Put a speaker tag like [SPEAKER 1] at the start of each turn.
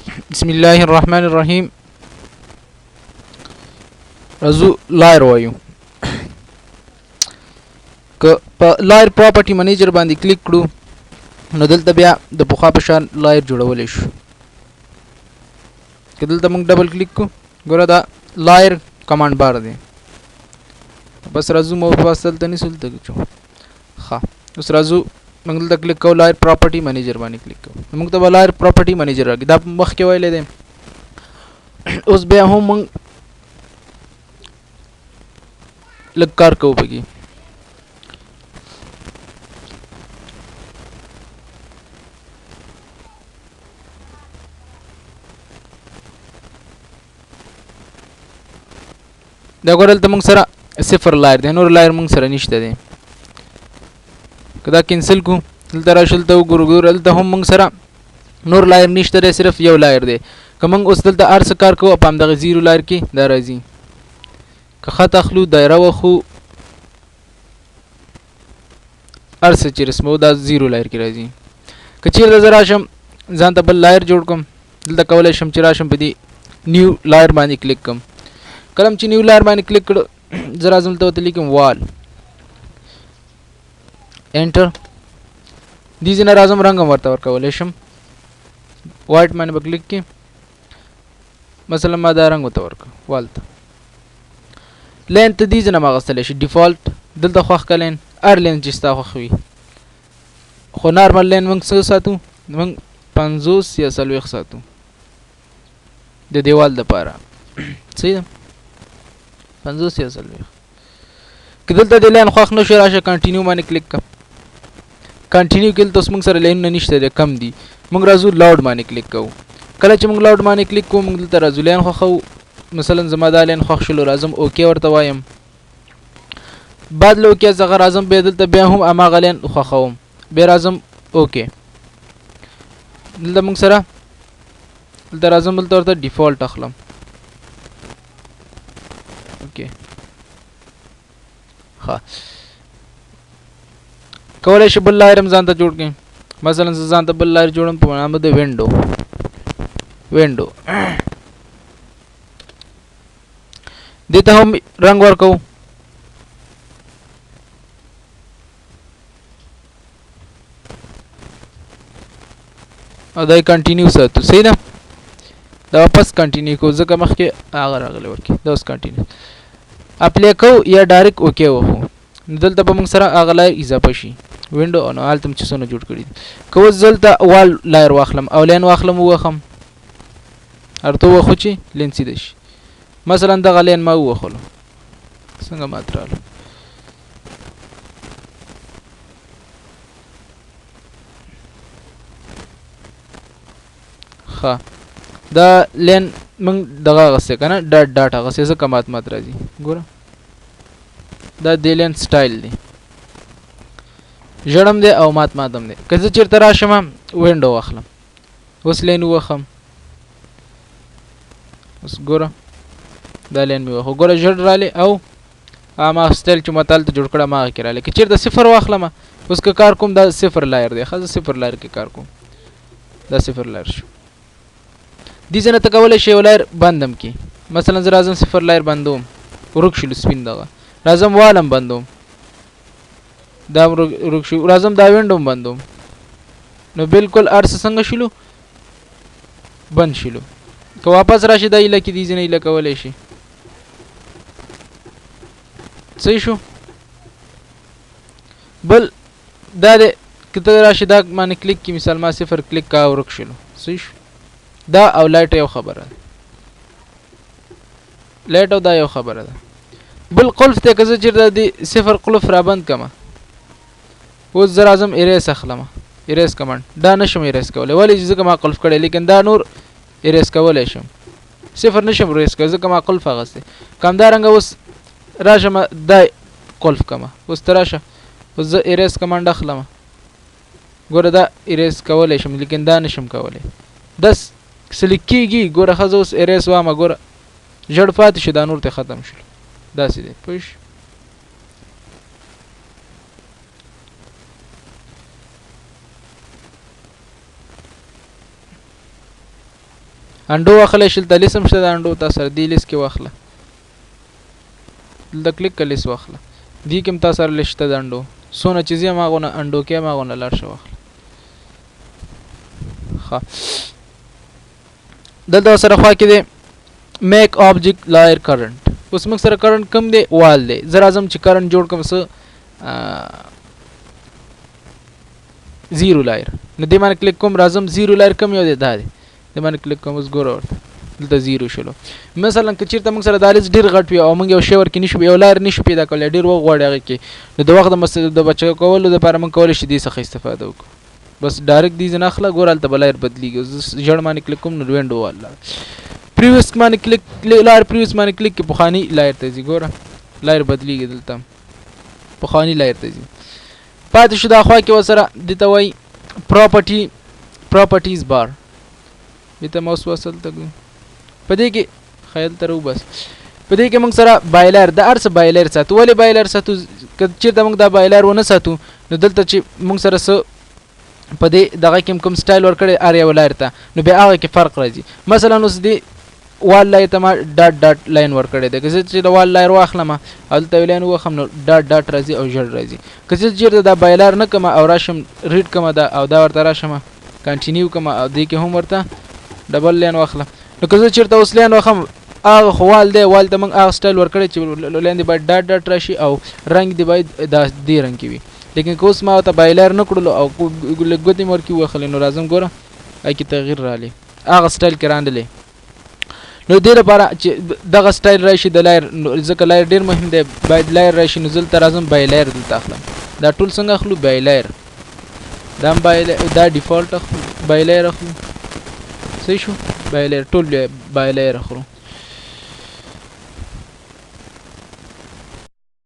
[SPEAKER 1] بسم الله الرحمن الرحیم. رزو لایر وایو. که په لایر پراپرټي منیجر باندې کلیک کړو نو دلته بیا د پخوا په شان لایر جوړولی شو. که دلته موږ ډبل کلیک کړو ګوره دا لایر کمانډ بار دی. بس راځو مو بس دلته نیسو دلته چو ښه اوس راځو موږ دلته کلیک کوو لایر پراپرټي منیجر باندې کلیک کوو. موږ ته به لایر پراپرټي منیجر راځي دا مخکې ویلی دی. اوس بیا هم موږ لږ کار کوو پکې. دا ګوره دلته موږ سره صفر لایر دی نور لایر موږ سره نشته دی. که دا کینسل کړو دلته راشو دلته وګورو ګوره دلته هم موږ سره نور لایر نشته دی صرف یو لایر دی. که موږ اوس دلته هر څه کار کوو په همدغه زیرو لایر کې دا راځي. که خط اخلو دایره وخو هر څه چې رسمو دا زیرو لایر کې راځي. که چیرته زه راشم ځان ته بل لایر جوړ کړم دلته کولی شم چې راشم په دې نیو لایر باندې کلیک کړم. کله چې نیو لایر باندې کلیک کړو زه راځم دلته ورته لیکم وال انټر. دې ځای نه راځم رنګ هم ورته ورکولی شم. وایټ باندې به کلیک کړي مثلا ما دا رنګ ورته ورکړه وال ته. لین ته دې ځای نه هم اخیستلی شي ډیفالټ دلته خوښ که لین هر لین چې ستا خوښ وي. خو نارمل لین موږ څه ساتو موږ 50 یا 40 ساتو د دیوال دپاره. صحیح ده 50 یا 40. که دلته د لین خوښ نه شو راشه کنټینیو باندې کلیک کړه. کنټینیو کې دلته اوس موږ سره لینونه نشته دی کم دي. موږ راځو لاوډ باندې کلیک کوو. کله چې موږ لاوډ باندې کلیک کوو موږ دلته راځو لین خوښوو. مثلا زما دا لین خوښ شلو راځم اوکې ورته وایم. بعد له اوکې څخه راځم بیا دلته بیا هم هماغه لین خوښوم بیا راځم اوکې. دلته موږ سره دلته راځم دلته ورته ډیفالټ اخلم اوکې. ښه کولی شي بل لایر هم ځان ته جوړ کړي. مثلا زه ځان ته بل لایر جوړم په نامه د وینډو دې ته هم رنګ ورکوو. او دا یې کنټینیو ساتو. صحیح ده دا واپس کنټینیو کوو ځکه مخکې هغه راغلی ورکې دا اوس کنټینیو اپلی کوو یا ډایرکټ اوکې وخو. دلته به موږ سره هغه لایر اضافه شي وینډو او نو هلته م چې څونه جوړ کړي دي. که اوس دلته وال لایر واخلم او لین واخلم ووخم هرته ووخو چې لین سیده شي. مثلا دغه لین ما ووخلو څنګه ماته رالو. ښه دا لین موږ دغه اغستی که نه ډاټ اغستی ځکه مات راځي. ګوره دا د لین سټایل دی ژړم دی او مات هم دی. که زه چېرته راشم وینډو واخلم اوس لین ووخم اوس ګوره دا لین مې وخو ګوره ژړ رالی او هماغه سټایل چې ما تالته جوړ کړه هماغه کې رالی. که چېرته صفر واخلم اوس که کار کوم دا صفر لایر دی. ښه زه صفر لایر کې کار کوم دا صفر لایر شو. دې ځای نه ته کولی شي یو لایر بند هم کړي. مثلا زه راځم صفر لایر بندوم ورک شلو سپین دغه راځم وال هم بندوم دا ورک شو. راځم دا وینډو هم بندوم نو بالکل هر څه څنګه شلو بند شلو. که واپس راشي دا ایله کې دې ځای نه ایله کولی شي. صحیح شو. بل دا دی که ته راشي دا باندې کلیک کړي مثال ما صفر کلیک کا ورک شلو. صحیح شو. دا او لایټ یو خبره ده لایټ او دا یو خبره ده. بل قلف ته که زه چېرته د صفر قلف رابند کړمه اوس زه راځم اریس اخلمه اریس کمانډ دا نشم اریس کولی ولې ځکه ما قلف کړی لیکن دا نور اریس کولی شم. صفر نشم اریس کولی ځکه ما قلف اخستی. که همدارنګه اوس راشم دا قلف کړمه اوس ته راشه اوس زه اریس کمانډ اخلمه ګوره دا اریس کولی شم لیکن دا نشم کولی. داس سلیک کېږي ګوره ښه زه اوس اریس وامه ګوره ژړ پاتې شو دا نور ته ختم شول. داسې دی پوه شو. انډو واخلې شل ته لیست هم شته د انډو تاسو سره دې لیست کې واخله دلته کلیک کړه لیست واخله دې کې هم تاسو سره لیست شته د انډو څونه چې زه هغونه انډو کې هم هغونه لاړ شه واخله ښه دلته سره خوا کې دی میک آبجیکټ لایر کرنٹ اوس موږ سره کرنٹ کم دی وال دی زه راځم چې کرنٹ جوړ کړم څه 0 لایر نو دې باندې کلیک کوم راځم 0 لایر کم یو دی دا دی دې باندې کلیک کوم اوس ګوره ورته دلته 0 شلو مثلا که چیرته موږ سره دا لیست ډېر غټ وي او موږ یو شی ورکې نشو یو لایر نشو پیدا کولی ډېر وغواړي هغې کې نو د وخت د بچو کولو دپاره موږ کولی شو دې څخه استفاده وکړو بس ډایرکټ دې ځنه اخله ګوره هلته به لایر بدلېږي ژړ باندې کلیک کوم نو وینډو والا پریویس باندې کلیک لایر پریویس باندې کلیک کې پخواني لایر ته ځي ګوره لایر بدلېږي دلته پخواني لایر ته ځي پاتې شو دا خوا کې ورسره دې ته وایي پراپرټیز بار دې ته موس وصل ته په دې کې خیال ته بس په دې کې موږ سره بایلر د هر څه بایلر ساتو ولې بایلر ساتو که چېرته موږ دا بایلر ونه ساتو نو دلته چې موږ سره څه په دې دغه کې کوم سټایل ورکړی هر یو لایر ته نو بیا هغه کې فرق راځي مثلا اوس دې وال لایر ته ما ډاټ ډاټ لاین ورکړی دی که زه چې د وال لایر واخلم هلته یو لاین ووخم نو ډاټ ډاټ راځي او ژړ راځي که زه چېرته دا بایلر نه کړم او راشم ریډ کړم دا او دا ورته راشم کنټینیو کړم او دې کې هم ورته ډبل لاین واخلم نو که زه چېرته اوس لاین واخم هغه خو وال دی وال ته موږ هغه سټایل ورکړی چې لاندې باید ډاټ ډاټ راشي او رنګ دې باید دې رنګ کې وي لیکن که اوس ما ورته بایلر نه کړلو او ګوتې مې ورکې ووهلې نو راځم ګوره هغې کې تغییر راغلی هغه سټایل کې راندلی نو دې لپاره چې دغه سټایل راشي د لایر ځکه لایر ډېر مهم دی باید لایر راشي نو زه دلته راځم بایلایر دلته اخلم دا ټول څنګه اخلو بایلایر دا هم دا ډیفالټ اخلو بایلایر اخلو صحیح شو بایلایر ټول بایلایر اخلو